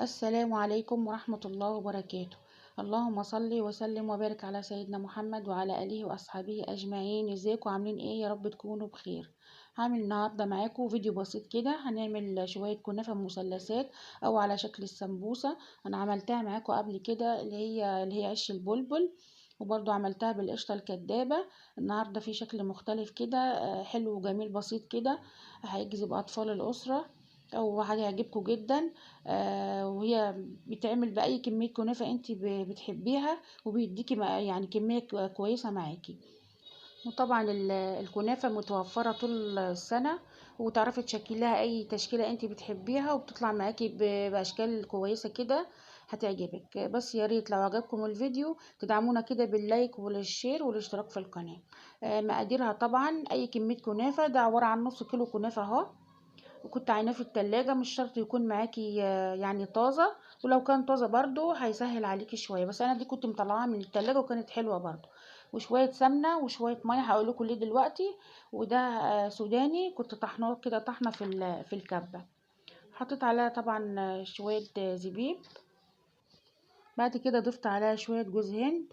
السلام عليكم ورحمة الله وبركاته. اللهم صل وسلم وبارك على سيدنا محمد وعلى آله وأصحابه أجمعين. ازيكم عاملين ايه؟ يا رب تكونوا بخير. هعمل النهاردة معاكم فيديو بسيط كده، هنعمل شوية كنافة مثلثات أو على شكل السمبوسة. أنا عملتها معاكم قبل كده اللي هي عش البلبل، وبرضو عملتها بالقشطة الكدابة. النهاردة في شكل مختلف كده، حلو وجميل بسيط كده، هيجذب أطفال الأسرة أو هيعجبكم جدا. وهي بتعمل بأي كمية كنافة انت بتحبيها، وبيديكي يعني كمية كويسة معاكي. وطبعا الكنافة متوفرة طول السنة، وتعرفي تشكليها أي تشكيلة انت بتحبيها، وبتطلع معاكي بأشكال كويسة كده هتعجبك. بس يا ريت لو عجبكم الفيديو تدعمونا كده باللايك والشير والاشتراك في القناة. مقاديرها طبعا أي كمية كنافة، ده عبارة عن نص كيلو كنافة اهو، وكنت عيناه في التلاجة. مش شرط يكون معاكي يعني طازة، ولو كان طازة برضو هيسهل عليكي شوية، بس انا دي كنت مطلعاها من التلاجة وكانت حلوة برضو. وشوية سمنة وشوية مية هقول لكم ليه دلوقتي. وده سوداني كنت طحناه كده طحنة في الكبة. حطيت عليها طبعا شوية زبيب. بعد كده ضفت عليها شوية جوز هند.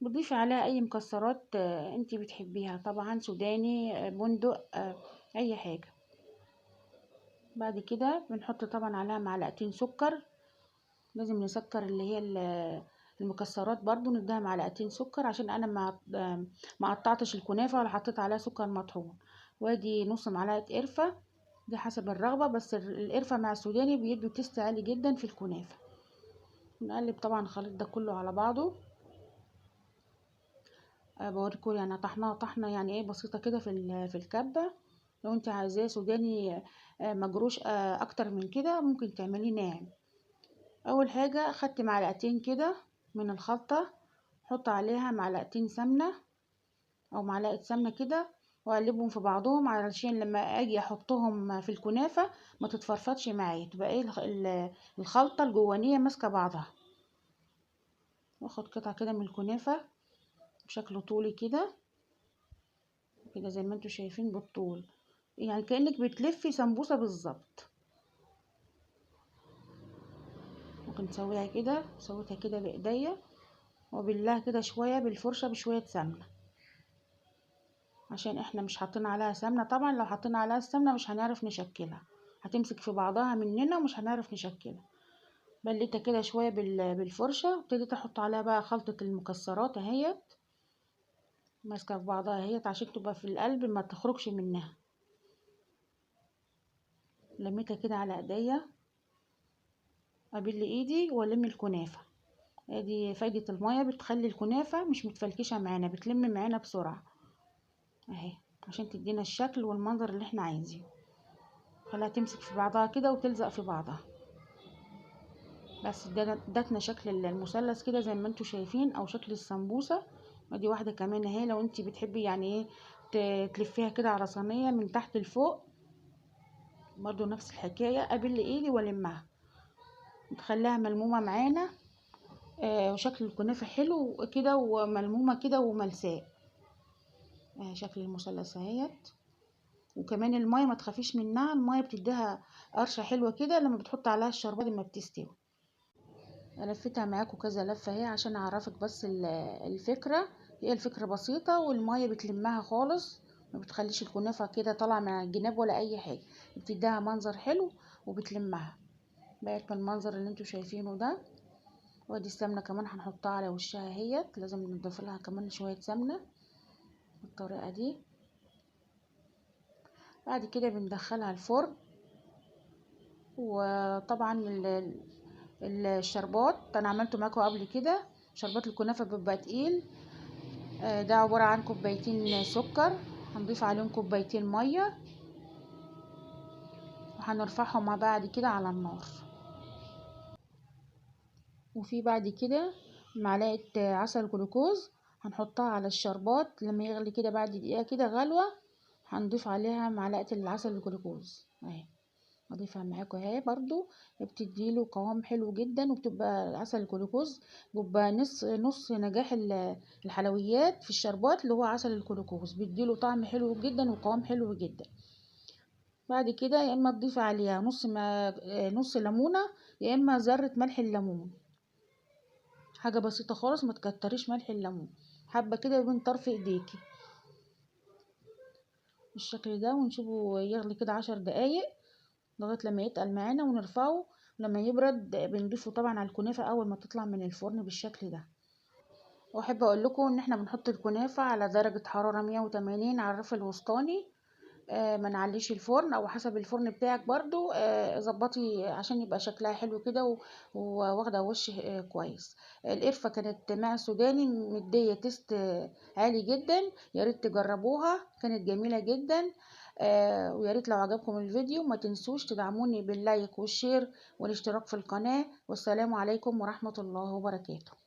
بتضيفي عليها اي مكسرات انتي بتحبيها، طبعا سوداني، بندق، اي حاجة. بعد كده بنحط طبعا عليها معلقتين سكر. لازم نسكر اللي هي المكسرات برضو، نديها معلقتين سكر عشان انا ما قطعتش الكنافه ولا حطيت عليها سكر مطحون. وادي نص معلقه قرفه، دي حسب الرغبه، بس القرفه مع السوداني بيدوا تيست عالي جدا في الكنافه. نقلب طبعا الخليط ده كله على بعضه. بوريكم يعني طحنها طحنه يعني ايه بسيطه كده في الكبه. لو انت عايزاه سوداني مجروش اكتر من كده ممكن تعمليه ناعم. اول حاجه اخدت معلقتين كده من الخلطه، احط عليها معلقتين سمنه او معلقه سمنه كده، واقلبهم في بعضهم علشان لما اجي احطهم في الكنافه ما تتفرفتش معايا، تبقى ايه الخلطه الجوانيه ماسكه بعضها. واخد قطعه كده من الكنافه بشكل طولي كده، كده زي ما انتوا شايفين بالطول، يعني كأنك بتلفي سمبوسه بالظبط. ممكن تسويها كده، سويتها كده بايديا وبالله كده شويه بالفرشه بشويه سمنه، عشان احنا مش حاطين عليها سمنة. طبعا لو حطينا عليها السمنة مش هنعرف نشكلها، هتمسك في بعضها مننا ومش هنعرف نشكلها. بليتها كده شوية بالفرشة، وابتديت احط عليها بقى خلطة المكسرات اهيت، ماسكة في بعضها اهيت عشان تبقى في القلب ما تخرجش منها. لميتها كده على ايديا، ابل ايدي والم الكنافة. ادي فايدة المية، بتخلي الكنافة مش متفلكشة معانا، بتلم معانا بسرعة اهي، عشان تدينا الشكل والمنظر اللي احنا عايزينه. خليها تمسك في بعضها كده وتلزق في بعضها. بس ادتنا شكل المثلث كده زي ما انتوا شايفين، او شكل السمبوسه. ودي واحده كمان اهي، لو انت بتحبي يعني ايه تلفيها كده على صينيه من تحت لفوق، برضو نفس الحكايه، ابل ايدي والمها تخليها ملمومه معانا. وشكل الكنافه حلو كده وملمومه كده وملساء. شكل المثلث اهيت. وكمان الميه ما تخافيش منها، الميه بتديها قرشه حلوه كده لما بتحط عليها الشربات لما بتستوي. لفيتها معاكم كذا لفة اهي عشان اعرفك بس الفكرة. هي الفكرة بسيطة، والمية بتلمها خالص، ما بتخليش الكنافة كده طالعة من الجناب ولا اي حاجة، بتديها منظر حلو وبتلمها. بقت بالمنظر اللي انتوا شايفينه ده. وادي السمنة كمان هنحطها على وشها اهيت، لازم نضيف لها كمان شوية سمنة بالطريقة دي. بعد كده بندخلها الفرن. وطبعا الشربات انا عملته معاكم قبل كده، شربات الكنافة بيبقى تقيل. ده عبارة عن كوبايتين سكر، هنضيف عليهم كوبايتين مية، وهنرفعهم مع بعض كده على النار. وفي بعد كده معلقة عسل جلوكوز هنحطها على الشربات لما يغلي كده، بعد دقيقة كده غلوة هنضيف عليها معلقة العسل الجلوكوز اهي. اضيفها معاكم اهي برضو، بتديله قوام حلو جدا، وبتبقى عسل الجلوكوز بيبقى نص نجاح الحلويات في الشربات اللي هو عسل الجلوكوز، بيديله طعم حلو جدا وقوام حلو جدا. بعد كده يا اما تضيفي عليها نص ليمونه، يا اما ذره ملح الليمون. حاجه بسيطه خالص، ما تكتريش ملح الليمون، حبه كده بين طرف ايديكي بالشكل ده. ونسيبه يغلي كده 10 دقايق لغايه لما يتقل معانا ونرفعه. لما يبرد بنضيفه طبعا على الكنافه اول ما تطلع من الفرن بالشكل ده. واحب اقول لكم ان احنا بنحط الكنافه على درجه حراره 180 على الرف الوسطاني. ما نعليش الفرن، او حسب الفرن بتاعك برضو ظبطي عشان يبقى شكلها حلو كده وواخده وش كويس. القرفه كانت مع سوداني مديه تيست عالي جدا، يا ريت تجربوها، كانت جميله جدا. ويا ريت لو عجبكم الفيديو ما تنسوش تدعموني باللايك والشير والاشتراك في القناه. والسلام عليكم ورحمه الله وبركاته.